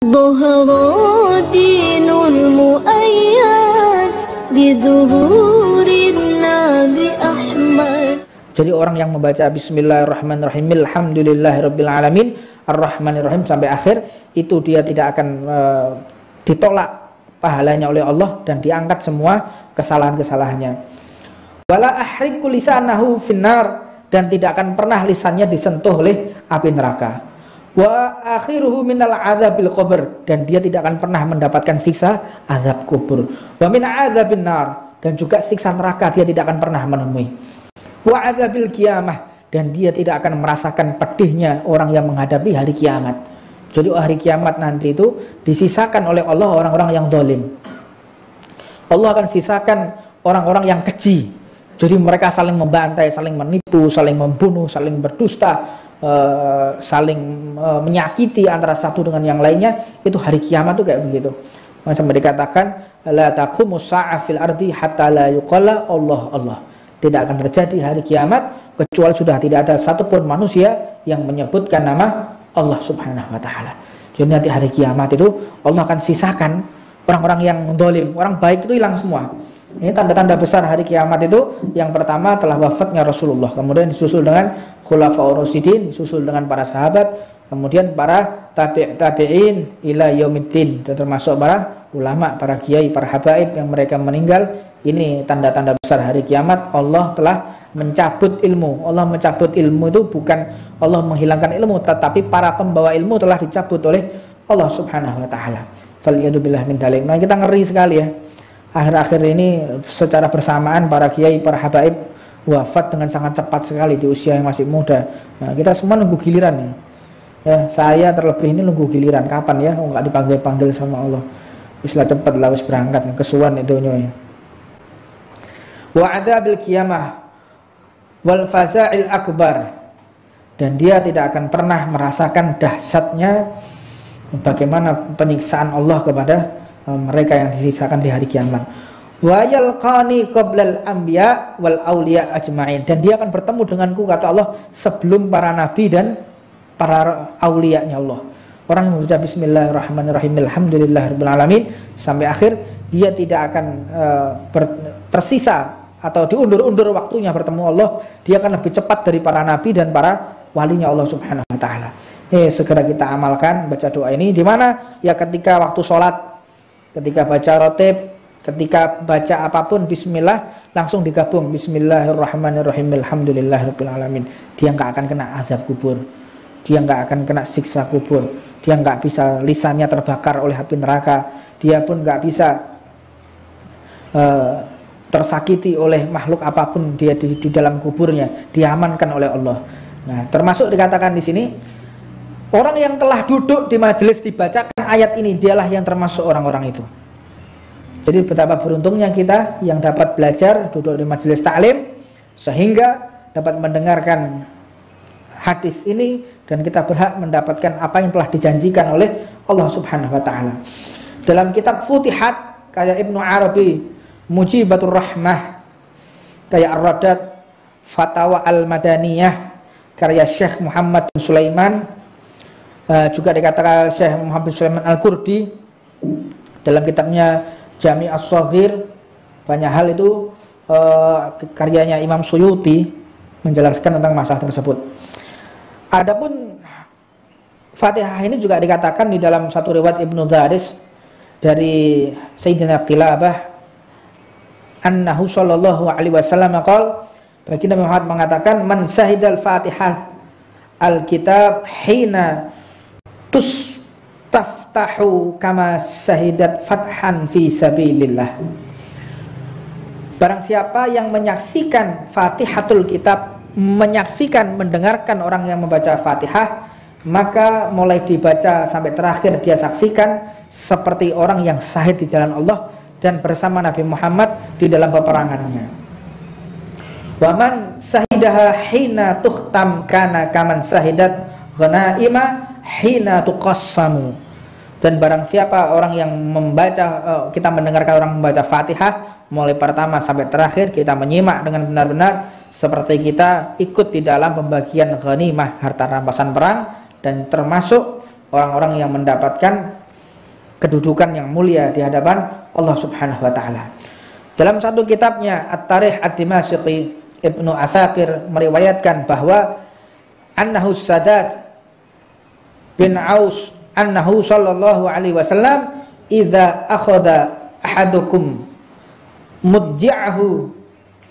ظهر دين المؤيد بظهور النبي أحمد. Jadi orang yang membaca Bismillahirrahmanirrahim, Alhamdulillahirabbil alamin, Ar-Rahmanirrahim sampai akhir, itu dia tidak akan ditolak pahalanya oleh Allah dan diangkat semua kesalahan-kesalahannya. Wala ahriqu lisanahu finnar, dan tidak akan pernah lisannya disentuh oleh api neraka. Wa akhiruhu minal adzabil qabr, dan dia tidak akan pernah mendapatkan siksa azab kubur. Wa min adzabin nar, dan juga siksa neraka dia tidak akan pernah menemui. Wa adzabil qiyamah, dan dia tidak akan merasakan pedihnya orang yang menghadapi hari kiamat. Jadi hari kiamat nanti itu disisakan oleh Allah orang-orang yang zalim. Allah akan sisakan orang-orang yang keji. Jadi mereka saling membantai, saling menipu, saling membunuh, saling berdusta, saling menyakiti antara satu dengan yang lainnya. Itu hari kiamat itu kayak begitu. Macam dikatakan, la taqumus sa'ah fil ardi hatta la yuqala Allah Allah. Tidak akan terjadi hari kiamat kecuali sudah tidak ada satupun manusia yang menyebutkan nama Allah Subhanahu wa ta'ala. Jadi nanti hari kiamat itu Allah akan sisakan orang-orang yang zalim, orang baik itu hilang semua. Ini tanda-tanda besar hari kiamat itu. Yang pertama telah wafatnya Rasulullah, kemudian disusul dengan Khulafaur Rasyidin, disusul dengan para sahabat, kemudian para tabi'in ila yaumiddin, termasuk para ulama, para kiai, para habaib yang mereka meninggal. Ini tanda-tanda besar hari kiamat. Allah telah mencabut ilmu. Allah mencabut ilmu itu bukan Allah menghilangkan ilmu, tetapi para pembawa ilmu telah dicabut oleh Allah Subhanahu wa ta'ala. Falyadubillah min dalik. Nah, kita ngeri sekali ya. Akhir-akhir ini secara bersamaan para kiai, para habaib wafat dengan sangat cepat sekali di usia yang masih muda. Nah, kita semua nunggu giliran ya. Ya, saya terlebih ini nunggu giliran kapan ya, nggak dipanggil-panggil sama Allah. Wis lah cepet lah, wis berangkat kesuwan itu ya. Wa adzabil qiyamah wal faza'il akbar, dan dia tidak akan pernah merasakan dahsyatnya bagaimana penyiksaan Allah kepada mereka yang disisakan di hari kiamat. Wa yalqani qablal anbiya wal auliya ajma'in, dan dia akan bertemu denganku, kata Allah, sebelum para nabi dan para aulianya Allah. Orang yang membaca Bismillahirrahmanirrahim, Alhamdulillahirabbil alamin sampai akhir, dia tidak akan tersisa atau diundur-undur waktunya bertemu Allah. Dia akan lebih cepat dari para nabi dan para walinya Allah Subhanahu wa ta'ala. Segera kita amalkan baca doa ini. Di mana? Ya ketika waktu sholat, ketika baca rotib, ketika baca apapun bismillah, langsung digabung Bismillahirrahmanirrahim, Alhamdulillahirabbil alamin. Dia nggak akan kena azab kubur, dia nggak akan kena siksa kubur, dia nggak bisa lisannya terbakar oleh api neraka, dia pun nggak bisa tersakiti oleh makhluk apapun dia di dalam kuburnya, diamankan oleh Allah. Nah, termasuk dikatakan di sini, orang yang telah duduk di majelis dibacakan ayat ini, dialah yang termasuk orang-orang itu. Jadi betapa beruntungnya kita yang dapat belajar duduk di majelis taklim sehingga dapat mendengarkan hadis ini, dan kita berhak mendapatkan apa yang telah dijanjikan oleh Allah Subhanahu wa ta'ala. Dalam kitab Futihat kayak Ibnu Arabi, Mujibatur Rahmah, kayak Ar-Radat, Fatawa Al-Madaniyah karya Syekh Muhammad bin Sulaiman, juga dikatakan Syekh Muhammad bin Sulaiman Al-Qurdi dalam kitabnya Jami' As-Shaghir. Banyak hal itu karyanya Imam Suyuti menjelaskan tentang masalah tersebut. Adapun Fatihah ini juga dikatakan di dalam satu riwayat Ibnu Daris dari Sayyidina Qilabah annahu sallallahu alaihi wasallam qala, baginda Muhammad mengatakan, man syahidal Fatihah al-kitab hina tustaftahu kama syahidat fathan fi sabilillah. Barang siapa yang menyaksikan Fatihatul Kitab, menyaksikan, mendengarkan orang yang membaca Fatihah, maka mulai dibaca sampai terakhir dia saksikan seperti orang yang syahid di jalan Allah dan bersama Nabi Muhammad di dalam peperangannya. Wa man sahidaha hina tuhtam kana kaman sahidat ghanaima hina tuqassamu. Dan barang siapa orang yang membaca, kita mendengarkan orang membaca Fatihah mulai pertama sampai terakhir, kita menyimak dengan benar-benar seperti kita ikut di dalam pembagian ghanimah, harta rampasan perang, dan termasuk orang-orang yang mendapatkan kedudukan yang mulia di hadapan Allah Subhanahu wa taala. Dalam satu kitabnya At-Tarikh Ad-Dimashqi, Ibnu Asakir meriwayatkan bahwa annahu Sadat bin Aus annahu sallallahu alaihi wasallam idza akhadha ahadukum mudji'ahu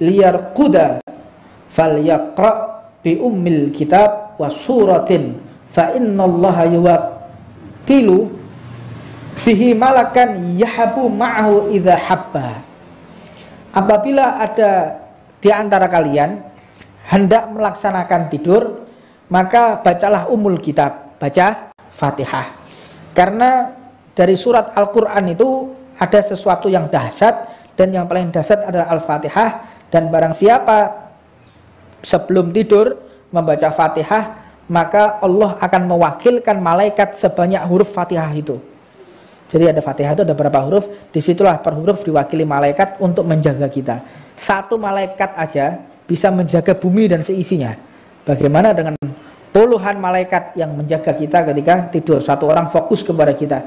liyarquda falyaqra bi ummil kitab wa suratin fa innallaha yuwakkilu fihi malakan yahabu ma'ahu idza habba. Apabila ada di antara kalian hendak melaksanakan tidur, maka bacalah ummul kitab, baca Fatihah. Karena dari surat Al-Qur'an itu ada sesuatu yang dahsyat, dan yang paling dahsyat adalah Al-Fatihah. Dan barang siapa sebelum tidur membaca Fatihah, maka Allah akan mewakilkan malaikat sebanyak huruf Fatihah itu. Jadi ada Fatihah itu ada berapa huruf, disitulah per huruf diwakili malaikat untuk menjaga kita. Satu malaikat aja bisa menjaga bumi dan seisinya. Bagaimana dengan puluhan malaikat yang menjaga kita ketika tidur? Satu orang fokus kepada kita.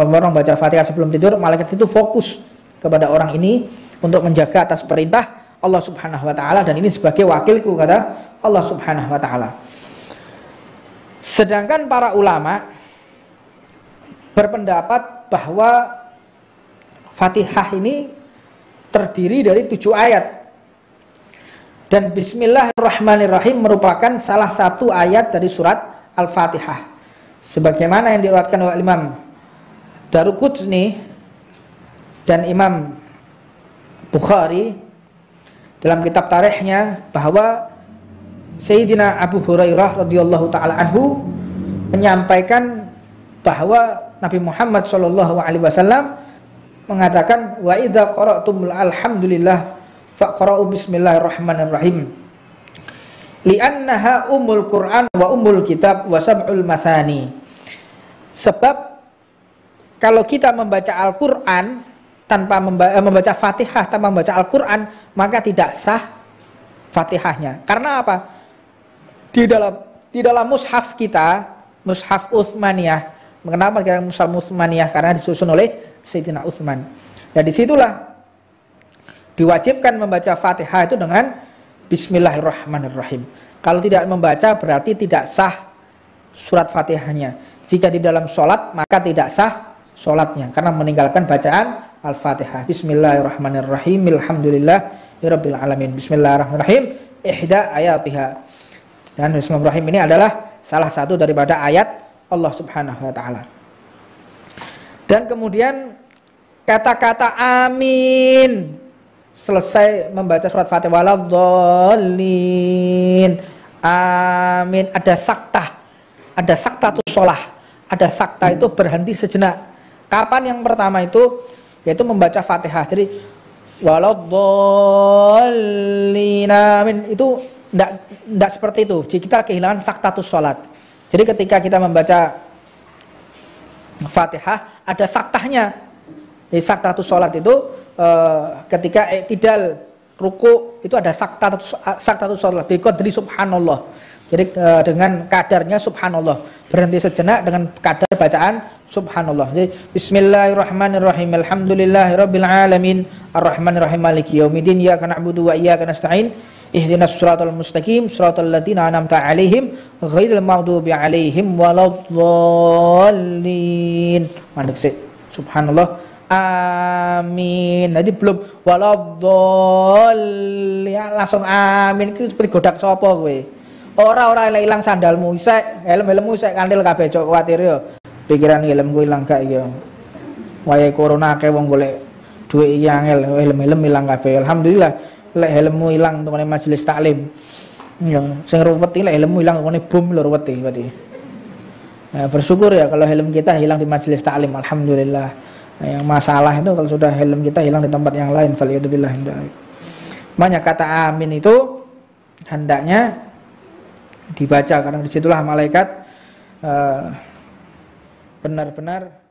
Orang baca Fatihah sebelum tidur, malaikat itu fokus kepada orang ini untuk menjaga atas perintah Allah Subhanahu wa taala, dan ini sebagai wakilku, kata Allah Subhanahu wa taala. Sedangkan para ulama berpendapat bahwa Fatihah ini terdiri dari 7 ayat, dan Bismillahirrahmanirrahim merupakan salah satu ayat dari surat Al-Fatihah, sebagaimana yang diriwayatkan oleh Imam Daruqutni dan Imam Bukhari dalam kitab tarikhnya, bahwa Sayyidina Abu Hurairah radhiyallahu taala anhu menyampaikan bahwa Nabi Muhammad SAW mengatakan, wa idza qara'tumul alhamdulillah faqra'u bismillahirrahmanirrahim li'annaha ummul Qur'an wa ummul kitab wa sab'ul mathani. Sebab kalau kita membaca Al-Qur'an tanpa membaca Fatihah tanpa membaca Al-Qur'an, maka tidak sah Fatihahnya. Karena apa? Di dalam mushaf kita, mushaf Utsmaniyah. Kenapa kita mushaf Utsmaniyah? Karena disusun oleh Sayyidina Utsman. Ya, disitulah diwajibkan membaca Fatihah itu dengan Bismillahirrahmanirrahim. Kalau tidak membaca berarti tidak sah surat Fatihahnya. Jika di dalam sholat maka tidak sah sholatnya karena meninggalkan bacaan Al-Fatihah. Bismillahirrahmanirrahim. Alhamdulillahirabbil alamin. Bismillahirrahmanirrahim. Ihda ayatiha. Dan Bismillahirrahmanirrahim ini adalah salah satu daripada ayat Allah Subhanahu wa taala. Dan kemudian kata-kata amin selesai membaca surat Fatihah, waladhdallin, amin, ada saktatus shalah. Ada sakta itu berhenti sejenak. Kapan yang pertama itu? Yaitu membaca Fatihah. Jadi waladhdallin, amin, itu tidak seperti itu. Jadi kita kehilangan saktatus shalah. Jadi ketika kita membaca Fatihah ada saktahnya. Jadi saktatus shalah itu ketika i'tidal ruku itu ada saktatus shalah biqadri subhanallah. Jadi dengan kadarnya subhanallah, berhenti sejenak dengan kadar bacaan subhanallah. Jadi bismillahirrahmanirrahim, alhamdulillahirabbil alamin, arrahmanirrahim, maliki yaumiddin, iyyaka na'budu wa iyyaka nasta'in, ihdinas siratal mustaqim, siratal ladzina an'amta 'alaihim ghairil maghdubi 'alaihim waladdallin. Mandek sih. Subhanallah. Amin. Nanti belum waladdallin langsung amin. Itu seperti godak sapa kowe. Ora ilang sandalmu isek, helm-helmmu isek kandel kabeh cok kuwatir yo. Pikiran helmku ilang gak yo. Wayahe corona akeh wong golek duit iki angel, helm-helm ilang kabeh. Alhamdulillah lek helmmu ilang tengene majelis taklim. Ya, sing ruwet iki lek helmmu ilang tengene bom lho ruwet iki berarti. Nah, bersyukur ya kalau helm kita hilang di majelis taklim, alhamdulillah. Nah, yang masalah itu kalau sudah helm kita hilang di tempat yang lain, faliyadzubillah. Banyak kata amin itu hendaknya dibaca karena disitulah malaikat benar-benar